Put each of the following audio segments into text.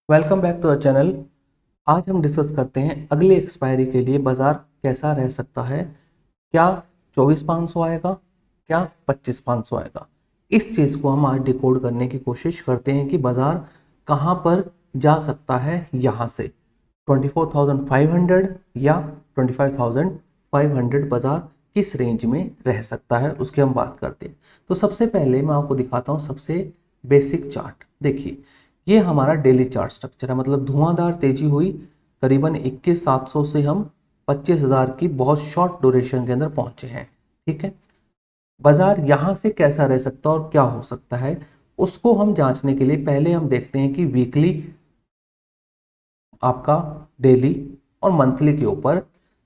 Welcome back to the channel. आज हम discuss करते हैं अगले एक्सपायरी के लिए बाजार कैसा रह सकता है। क्या 24,500 आएगा, क्या 25,500 आएगा। इस चीज़ को हम आज डिकोड करने की कोशिश करते हैं कि बाजार कहाँ पर जा सकता है। यहाँ से 24,500 या 25,500 बाजार किस रेंज में रह सकता है, उसकी हम बात करते हैं। तो सबसे पहले मैं आपको दिखाता हूँ सबसे बेसिक चार्ट। देखिए, ये हमारा डेली चार्ट स्ट्रक्चर है, मतलब धुआंधार तेजी हुई करीबन 21,700 से हम 25,000 की बहुत शॉर्ट ड्यूरेशन के अंदर पहुंचे हैं। ठीक है, बाजार यहां से कैसा रह सकता है और क्या हो सकता है, उसको हम जांचने के लिए पहले हम देखते हैं कि वीकली, आपका डेली और मंथली के ऊपर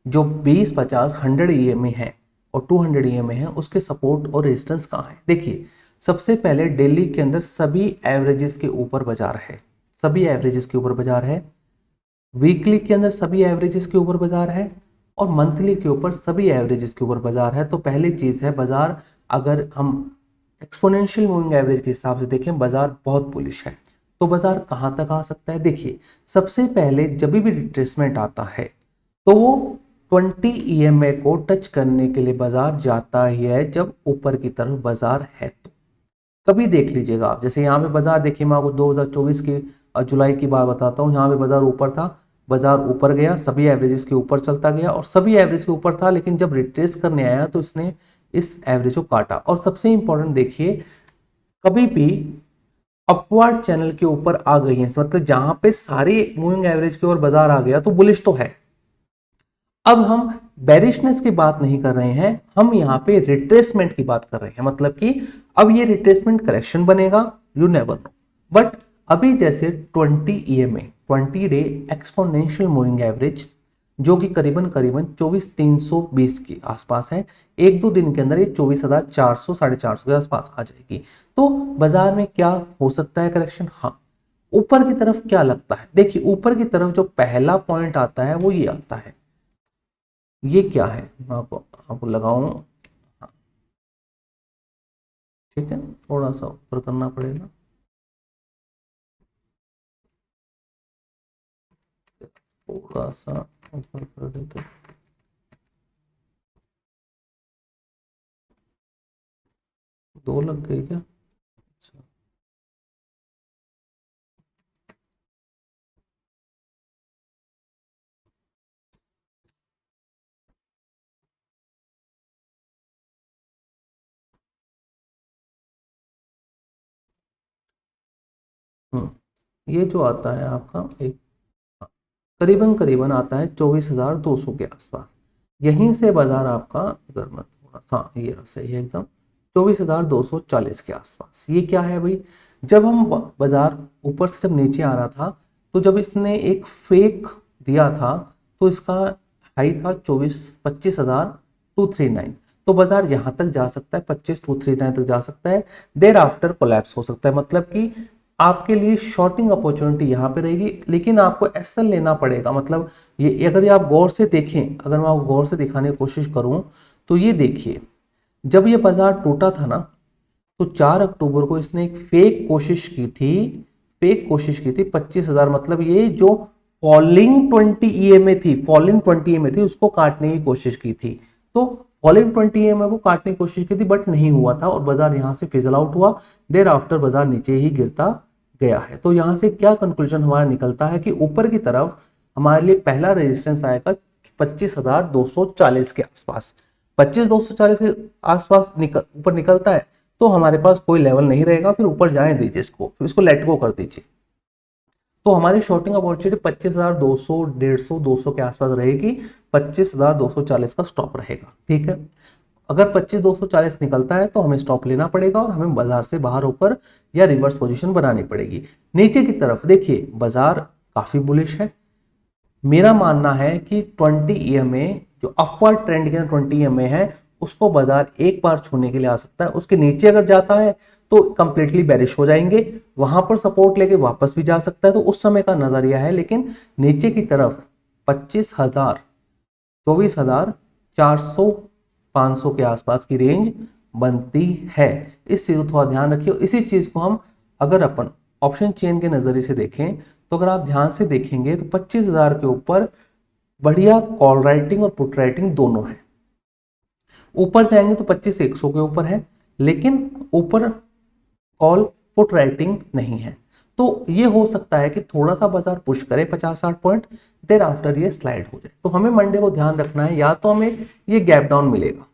जो 20, 50, 100 ईएमए है और 200 ईएमए है, उसके सपोर्ट और रेजिस्टेंस कहाँ है। देखिए, सबसे पहले डेली के अंदर सभी एवरेजेस के ऊपर बाजार है, सभी एवरेजेस के ऊपर बाजार है। वीकली के अंदर सभी एवरेजेस के ऊपर बाजार है और मंथली के ऊपर सभी एवरेजेस के ऊपर बाजार है। तो पहली चीज़ है, बाजार अगर हम एक्सपोनेंशियल मूविंग एवरेज के हिसाब से देखें, बाजार बहुत बुलिश है। तो बाजार कहाँ तक आ सकता है। देखिए, सबसे पहले जब भी रिट्रेसमेंट आता है तो वो 20 ईएमए को टच करने के लिए बाजार जाता ही है जब ऊपर की तरफ बाजार है। तो कभी देख लीजिएगा आप, जैसे यहाँ पे बाजार देखिए, मैं आपको 2024 की जुलाई की बात बताता हूँ। यहाँ पे बाजार ऊपर था, बाजार ऊपर गया, सभी एवरेजेस के ऊपर चलता गया और सभी एवरेज के ऊपर था, लेकिन जब रिट्रेस करने आया तो इसने इस एवरेज को काटा। और सबसे इंपॉर्टेंट देखिए, कभी भी अपवर्ड चैनल के ऊपर आ गई है, मतलब जहां पे सारी मूविंग एवरेज की ओर बाजार आ गया तो बुलिश तो है। अब हम बेरिशनेस की बात नहीं कर रहे हैं, हम यहाँ पे रिट्रेसमेंट की बात कर रहे हैं। मतलब कि अब ये रिट्रेसमेंट करेक्शन बनेगा, यू नेवर नो। बट अभी जैसे 20 EMA 20 day exponential moving average, जो कि करीबन करीबन 24,320 के आसपास है, एक दो दिन के अंदर ये 24,400 450 के आसपास आ जाएगी। तो बाजार में क्या हो सकता है करेक्शन। हाँ, ऊपर की तरफ क्या लगता है। देखिए, ऊपर की तरफ जो पहला पॉइंट आता है वो ये आता है, ये क्या है, मैं आपको लगाऊं। हाँ, ठीक है, थोड़ा सा ऊपर करना पड़ेगा। थोड़ा सा ऊपर कर देते। दो लग गई क्या। अच्छा। ये जो आता है आपका एक, करीबन करीबन आता है 24,200 के आसपास। यहीं से बाजार आपका, अगर मैं थोड़ा, हाँ ये रहा, सही है एकदम, 24,240 के आसपास। ये क्या है भाई, जब हम बाजार ऊपर से जब नीचे आ रहा था, तो जब इसने एक फेक दिया था तो इसका हाई था 25,239। तो बाजार यहाँ तक जा सकता है, 25,239 तक जा सकता है। देर आफ्टर कोलैप्स हो सकता है, मतलब कि आपके लिए शॉर्टिंग अपॉर्चुनिटी यहाँ पे रहेगी, लेकिन आपको एसएल लेना पड़ेगा। मतलब ये अगर ये आप गौर से देखें, अगर मैं आपको गौर से दिखाने की कोशिश करूं, तो ये देखिए, जब ये बाजार टूटा था ना, तो 4 अक्टूबर को इसने एक फेक कोशिश की थी, फेक कोशिश की थी 25,000, मतलब ये जो फॉलिंग 20 ईएमए थी, फॉलिंग 20 ईएमए थी, उसको काटने की कोशिश की थी। तो फॉलिंग 20 ईएमए को काटने की कोशिश की थी, बट नहीं हुआ था और बाजार यहां से फिजल आउट हुआ। देर आफ्टर बाजार नीचे ही गिरता गया है। तो यहां से क्या कंक्लूजन हमारा निकलता है कि ऊपर की तरफ हमारे लिए पहला रेजिस्टेंस आएगा 25,240 के आसपास। 25,240 के आसपास ऊपर निकलता है तो हमारे पास कोई लेवल नहीं रहेगा, फिर ऊपर जाने दीजिए, इसको लेट गो कर दीजिए। तो हमारी शॉर्टिंग अपॉर्चुनिटी 25,200, 150, 200 के आसपास रहेगी। 25,240 का स्टॉप रहेगा। ठीक है, अगर 25,240 निकलता है तो हमें स्टॉप लेना पड़ेगा और हमें बाजार से बाहर होकर या रिवर्स पोजीशन बनानी पड़ेगी। नीचे की तरफ देखिए, बाजार काफी बुलिश है। मेरा मानना है कि 20 ईएमए जो अपवर्ड ट्रेंड के 20 ईएमए है, उसको बाजार एक बार छूने के लिए आ सकता है। उसके नीचे अगर जाता है तो कंप्लीटली बेरिश हो जाएंगे, वहां पर सपोर्ट लेके वापस भी जा सकता है, तो उस समय का नजरिया है। लेकिन नीचे की तरफ 25,000, 24,400, 500 के आसपास की रेंज बनती है। इस चीज को थोड़ा ध्यान रखिए। इसी चीज को हम अगर अपन ऑप्शन चेन के नजरिए से देखें तो अगर आप ध्यान से देखेंगे तो 25,000 के ऊपर बढ़िया कॉल राइटिंग और पुट राइटिंग दोनों है। ऊपर जाएंगे तो 25,100 के ऊपर है, लेकिन ऊपर कॉल पुट राइटिंग नहीं है। तो ये हो सकता है कि थोड़ा सा बाजार पुश करे 50-60 पॉइंट, देर आफ्टर ये स्लाइड हो जाए। तो हमें मंडे को ध्यान रखना है, या तो हमें ये गैप डाउन मिलेगा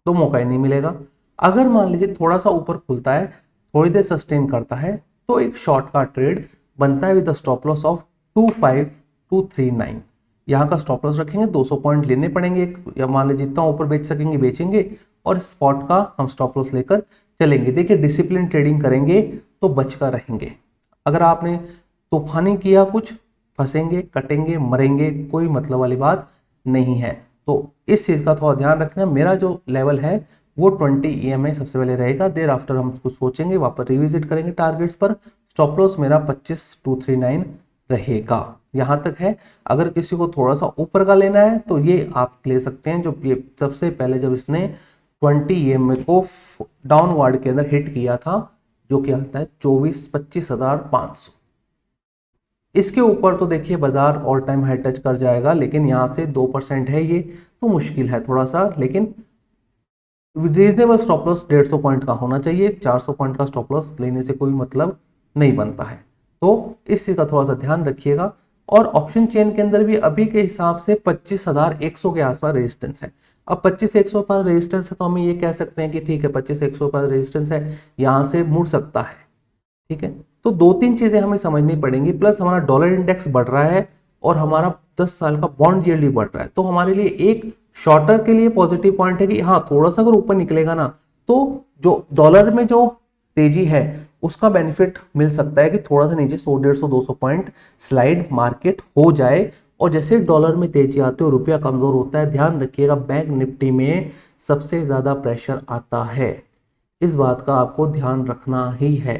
तो मौका ही नहीं मिलेगा। अगर मान लीजिए थोड़ा सा ऊपर खुलता है, थोड़ी देर सस्टेन करता है, तो एक शॉर्ट का ट्रेड बनता है विद स्टॉप लॉस ऑफ 25239। यहाँ का स्टॉप लॉस रखेंगे, 200 पॉइंट लेने पड़ेंगे एक, या मान लीजिए जितना ऊपर बेच सकेंगे बेचेंगे, और स्पॉट का हम स्टॉप लॉस लेकर चलेंगे। देखिए डिसिप्लिन ट्रेडिंग करेंगे तो बचकर रहेंगे। अगर आपने तूफानी किया कुछ, फंसेंगे, कटेंगे, मरेंगे, कोई मतलब वाली बात नहीं है। तो इस चीज का थोड़ा ध्यान रखना। मेरा जो लेवल है वो 20 EMI सबसे पहले रहेगा, देर आफ्टर हम उसको सोचेंगे, वापस रिविजिट करेंगे टारगेट्स पर। स्टॉप लॉस मेरा 25,239 रहेगा, यहां तक है। अगर किसी को थोड़ा सा ऊपर का लेना है तो ये आप ले सकते हैं। जो ये सबसे पहले जब इसने 20 EMI को डाउनवर्ड के अंदर हिट किया था, जो कि आता है 25,500। इसके ऊपर तो देखिए बाजार ऑल टाइम हाई टच कर जाएगा, लेकिन यहाँ से 2% है ये, तो मुश्किल है थोड़ा सा। लेकिन रीजनेबल स्टॉप लॉस 150 पॉइंट का होना चाहिए। 400 पॉइंट का स्टॉप लॉस लेने से कोई मतलब नहीं बनता है। तो इस चीज का थोड़ा सा ध्यान रखिएगा। और ऑप्शन चेन के अंदर भी अभी के हिसाब से 25,100 के आसपास रेजिस्टेंस है। अब 25,100 पास रेजिस्टेंस है तो हम ये कह सकते हैं कि ठीक है 25,100 पास रेजिस्टेंस है, यहाँ से मुड़ सकता है। ठीक है, तो दो तीन चीजें हमें समझनी पड़ेंगी। प्लस हमारा डॉलर इंडेक्स बढ़ रहा है और हमारा 10 साल का बॉन्ड यील्ड भी बढ़ रहा है। तो हमारे लिए एक शॉर्टर के लिए पॉजिटिव पॉइंट है कि हाँ थोड़ा सा अगर ऊपर निकलेगा ना, तो जो डॉलर में जो तेजी है उसका बेनिफिट मिल सकता है कि थोड़ा सा नीचे 100, 150, 200 पॉइंट स्लाइड मार्केट हो जाए। और जैसे डॉलर में तेजी आती है, रुपया कमजोर होता है, ध्यान रखिएगा बैंक निफ्टी में सबसे ज्यादा प्रेशर आता है। इस बात का आपको ध्यान रखना ही है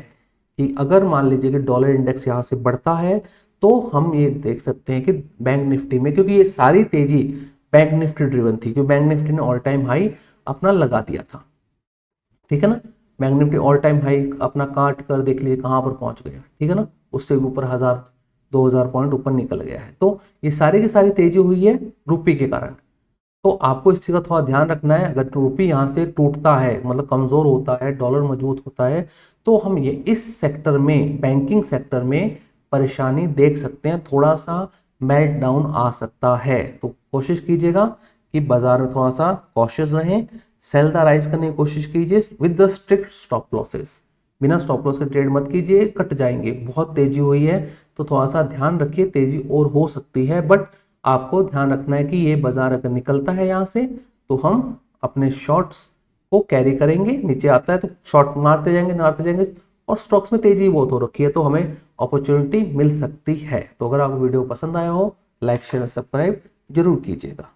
कि अगर मान लीजिए कि डॉलर इंडेक्स यहाँ से बढ़ता है तो हम ये देख सकते हैं कि बैंक निफ्टी में, क्योंकि ये सारी तेजी बैंक निफ्टी ड्रिवन थी, क्योंकि बैंक निफ्टी ने ऑल टाइम हाई अपना लगा दिया था। ठीक है ना, bank Nifty all time high अपना काट कर देख लिए कहाँ पर पहुंच गया। ठीक है ना, उससे ऊपर 1,000-2,000 पॉइंट ऊपर निकल गया है। तो ये सारी की सारी तेजी हुई है रुपये के कारण। तो आपको इस चीज का थोड़ा ध्यान रखना है। अगर रुपये यहाँ से टूटता है, मतलब कमजोर होता है, डॉलर मजबूत होता है, तो हम ये इस सेक्टर में, बैंकिंग सेक्टर में परेशानी देख सकते हैं, थोड़ा सा मेल्ट डाउन आ सकता है। तो कोशिश कीजिएगा कि बाजार में थोड़ा सा कॉशियस रहें, सेल द राइज करने की कोशिश कीजिए with the strict stop losses. बिना स्टॉप लॉस के ट्रेड मत कीजिए, कट जाएंगे। बहुत तेजी हुई है तो थोड़ा सा ध्यान रखिए, तेजी और हो सकती है, बट आपको ध्यान रखना है कि ये बाजार अगर निकलता है यहाँ से तो हम अपने शॉर्ट्स को कैरी करेंगे। नीचे आता है तो शॉर्ट मारते जाएंगे, और स्टॉक्स में तेजी बहुत हो रखी है तो हमें अपॉर्चुनिटी मिल सकती है। तो अगर आपको वीडियो पसंद आया हो, लाइक शेयर सब्सक्राइब जरूर कीजिएगा।